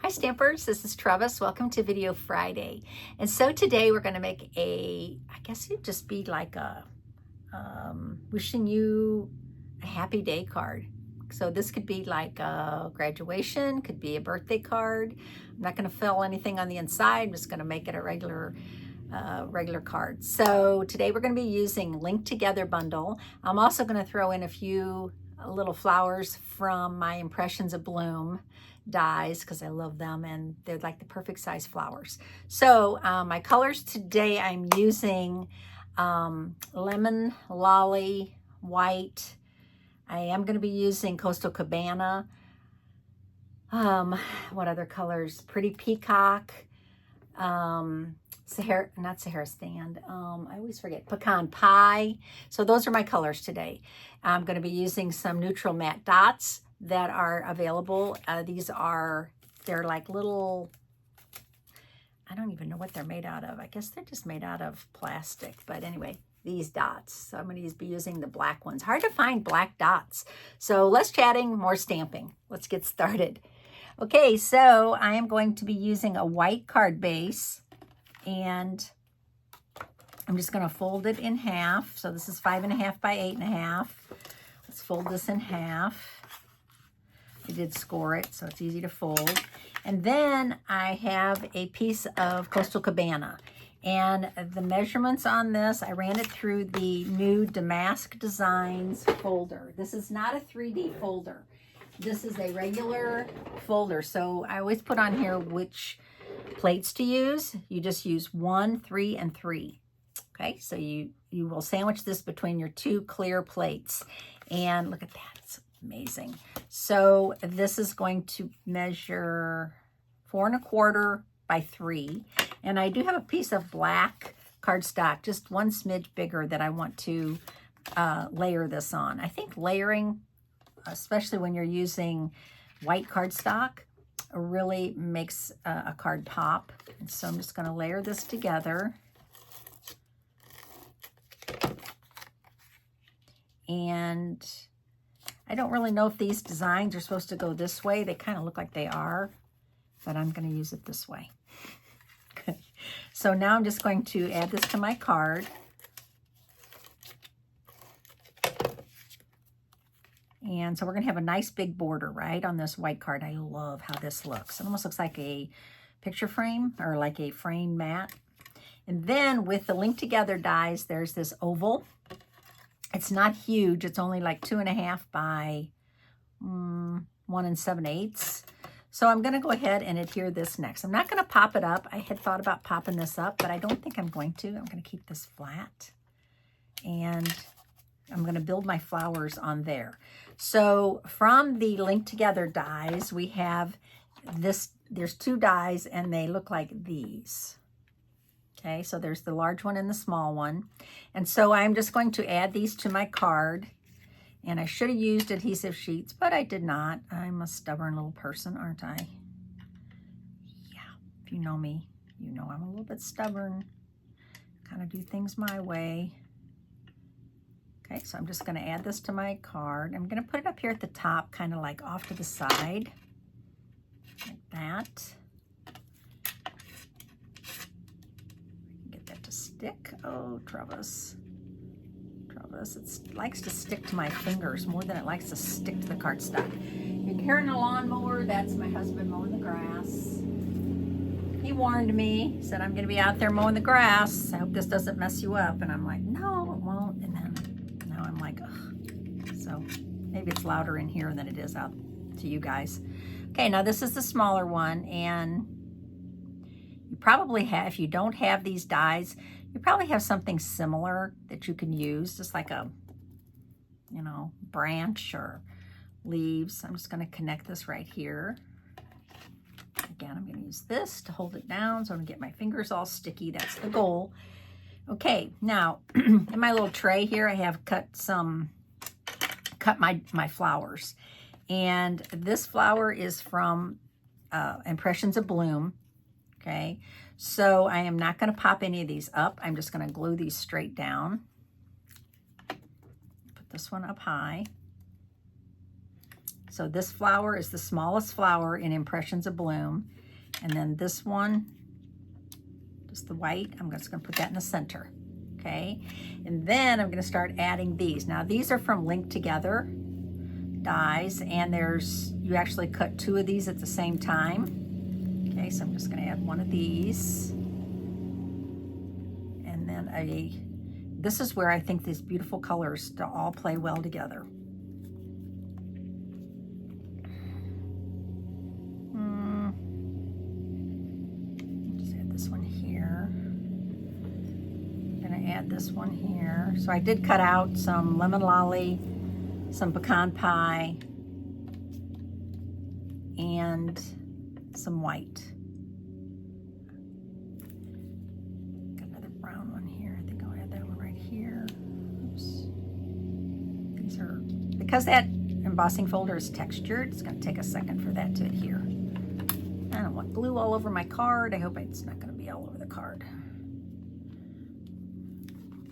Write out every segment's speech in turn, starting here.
Hi Stampers, this is Trevis. Welcome to Video Friday. And so today we're going to make I guess it'd just be like a wishing you a happy day card. So this could be like a graduation, could be a birthday card. I'm not going to fill anything on the inside. I'm just going to make it a regular card. So today we're going to be using Linked Together bundle. I'm also going to throw in a few little flowers from my Impressions Abloom dies because I love them and they're like the perfect size flowers. So my colors today, I'm using lemon, lolly, white. I am going to be using Coastal Cabana. What other colors? Pretty Peacock. Sahara, not Sahara Stand. I always forget. Pecan Pie. So those are my colors today. I'm going to be using some neutral matte dots that are available. They're like little, I don't even know what they're made out of. I guess they're just made out of plastic. But anyway, these dots. So I'm going to be using the black ones. Hard to find black dots. So less chatting, more stamping. Let's get started. Okay, so I am going to be using a white card base. And I'm just going to fold it in half. So this is 5.5 by 8.5. Let's fold this in half. I did score it, so it's easy to fold. And then I have a piece of Coastal Cabana. And the measurements on this, I ran it through the new Damask Designs folder. This is not a 3D folder. This is a regular folder. So I always put on here which plates to use. You just use 1, 3, and 3. Okay, so you will sandwich this between your two clear plates. And look at that, it's amazing. So this is going to measure 4.25 by 3. And I do have a piece of black cardstock, just one smidge bigger, that I want to layer this on. I think layering, especially when you're using white cardstock, really makes a card pop. And so I'm just going to layer this together. And I don't really know if these designs are supposed to go this way. They kind of look like they are, but I'm going to use it this way. Okay. So now I'm just going to add this to my card. And so we're going to have a nice big border, right, on this white card. I love how this looks. It almost looks like a picture frame or like a frame mat. And then with the Linked Together dies, there's this oval. It's not huge. It's only like 2.5 by 1 7/8. So I'm going to go ahead and adhere this next. I'm not going to pop it up. I had thought about popping this up, but I don't think I'm going to. I'm going to keep this flat. And I'm going to build my flowers on there. So from the Linked Together dies, we have this. There's 2 dies, and they look like these. Okay, so there's the large one and the small one. And so I'm just going to add these to my card. And I should have used adhesive sheets, but I did not. I'm a stubborn little person, aren't I? Yeah, if you know me, you know I'm a little bit stubborn. Kind of do things my way. Okay, so I'm just going to add this to my card. I'm going to put it up here at the top, kind of like off to the side, like that. Get that to stick. Oh, Trevis. Trevis, it likes to stick to my fingers more than it likes to stick to the cardstock. You're hearing a lawnmower. That's my husband mowing the grass. He warned me, said, I'm going to be out there mowing the grass. I hope this doesn't mess you up. And I'm like, no, it won't. And then now I'm like, ugh. So maybe it's louder in here than it is out to you guys. Okay, now this is the smaller one. And you probably have, if you don't have these dies, you probably have something similar that you can use, just like a, you know, branch or leaves. I'm just going to connect this right here. Again, I'm going to use this to hold it down so I don't get my fingers all sticky. That's the goal. Okay, now in my little tray here, I have cut my flowers. And this flower is from Impressions Abloom. Okay, so I am not going to pop any of these up. I'm just going to glue these straight down. Put this one up high. So this flower is the smallest flower in Impressions of Bloom. And then this one, just the white, I'm just gonna put that in the center, okay? And then I'm gonna start adding these. Now these are from Linked Together dies, and you actually cut 2 of these at the same time. Okay, so I'm just gonna add 1 of these. And then this is where I think these beautiful colors to all play well together. Just add this one here. I'm gonna add this one here. So I did cut out some lemon lolly, some pecan pie, and some white. Got another brown one here. I think I'll add that one right here. Oops. These are, because that embossing folder is textured, it's going to take a second for that to adhere. I don't want glue all over my card. I hope it's not going to be all over the card.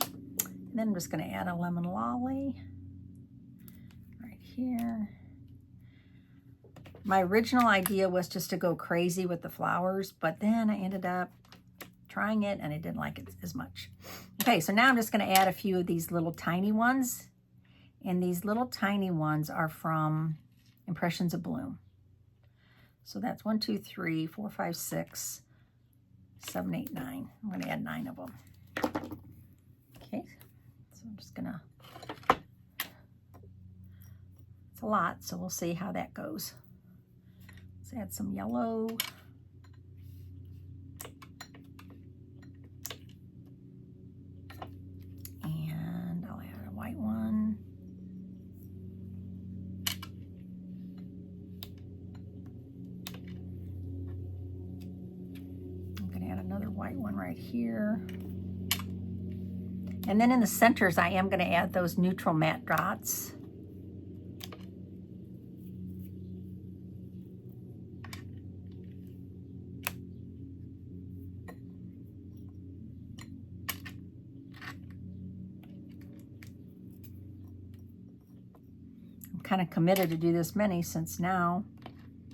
And then I'm just going to add a lemon lolly right here. My original idea was just to go crazy with the flowers, but then I ended up trying it and I didn't like it as much. Okay, so now I'm just going to add a few of these little tiny ones. And these little tiny ones are from Impressions of Bloom. So that's 1, 2, 3, 4, 5, 6, 7, 8, 9. I'm going to add 9 of them. Okay, so I'm just going to, it's a lot, so we'll see how that goes. Let's add some yellow. And I'll add a white one. I'm going to add another white one right here. And then in the centers, I am going to add those neutral matte dots. Kind of committed to do this many since now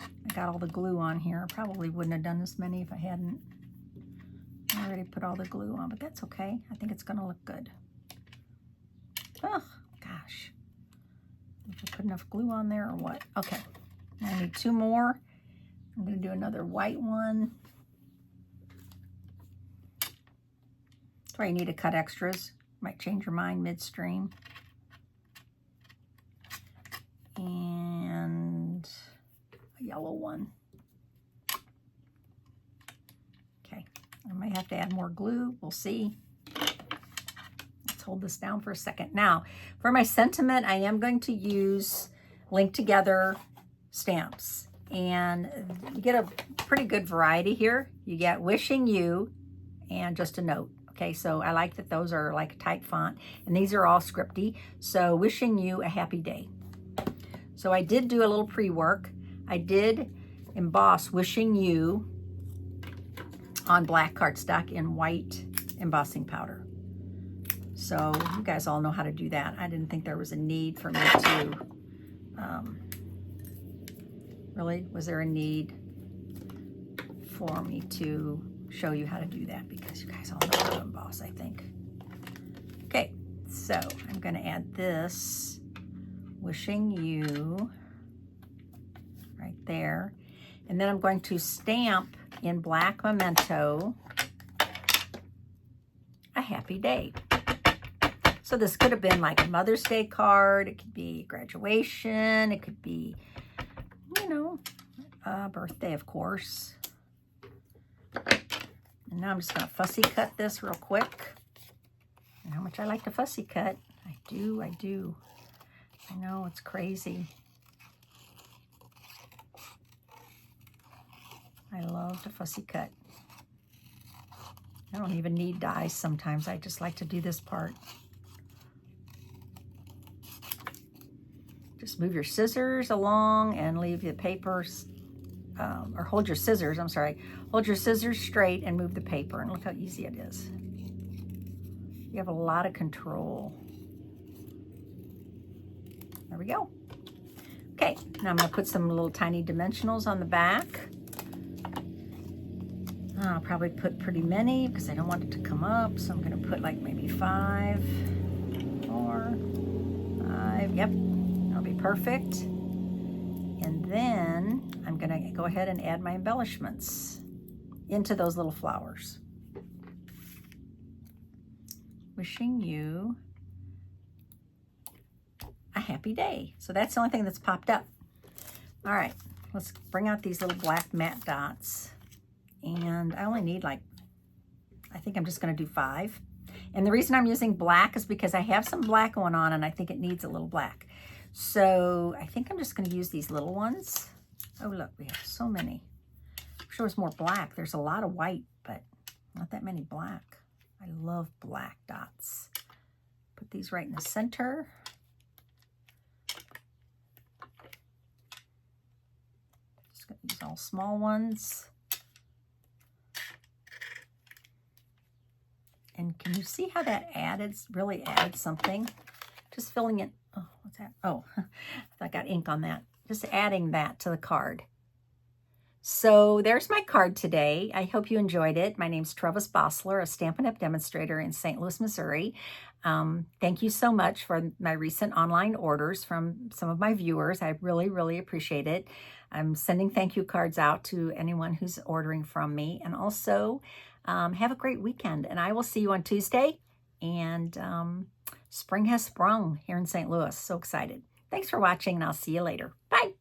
I got all the glue on here. I probably wouldn't have done this many if I hadn't already put all the glue on, but that's okay. I think it's gonna look good. Oh gosh, did I put enough glue on there or what? Okay, I need 2 more. I'm gonna do another white one. That's why you need to cut extras. Might change your mind midstream. And a yellow one. Okay, I might have to add more glue. We'll see. Let's hold this down for a second. Now, for my sentiment, I am going to use Linked Together stamps. And you get a pretty good variety here. You get Wishing You and just a note. Okay, so I like that those are like type font. And these are all scripty. So Wishing You a Happy Day. So I did do a little pre-work. I did emboss Wishing You on black cardstock in white embossing powder. So you guys all know how to do that. I didn't think there was a need for me to, really, was there a need for me to show you how to do that? Because you guys all know how to emboss, I think. Okay, so I'm gonna add this Wishing You right there. And then I'm going to stamp in black memento a happy day. So this could have been like a Mother's Day card. It could be graduation. It could be, you know, a birthday, of course. And now I'm just going to fussy cut this real quick. And how much I like to fussy cut. I do. I know, it's crazy. I love to fussy cut. I don't even need dies sometimes. I just like to do this part. Just move your scissors along and leave the papers, or hold your scissors, I'm sorry. Hold your scissors straight and move the paper, and look how easy it is. You have a lot of control. There we go. Okay, now I'm going to put some little tiny dimensionals on the back. I'll probably put pretty many because I don't want it to come up. So I'm going to put like maybe 5, 4, 5. Yep, that'll be perfect. And then I'm going to go ahead and add my embellishments into those little flowers. Wishing you a happy day. So that's the only thing that's popped up. All right, let's bring out these little black matte dots. And I only need like, I think I'm just going to do 5. And the reason I'm using black is because I have some black going on and I think it needs a little black. So I think I'm just going to use these little ones. Oh, look, we have so many. I'm sure there's more black. There's a lot of white, but not that many black. I love black dots. Put these right in the center. Just going to use all small ones. And can you see how that really added something? Just filling it. Oh, what's that? Oh, I got ink on that. Just adding that to the card. So there's my card today. I hope you enjoyed it. My name's Trevis Bossler, a Stampin' Up! Demonstrator in St. Louis, Missouri. Thank you so much for my recent online orders from some of my viewers. I really, really appreciate it. I'm sending thank you cards out to anyone who's ordering from me. And also, have a great weekend. And I will see you on Tuesday. And spring has sprung here in St. Louis. So excited. Thanks for watching, and I'll see you later. Bye.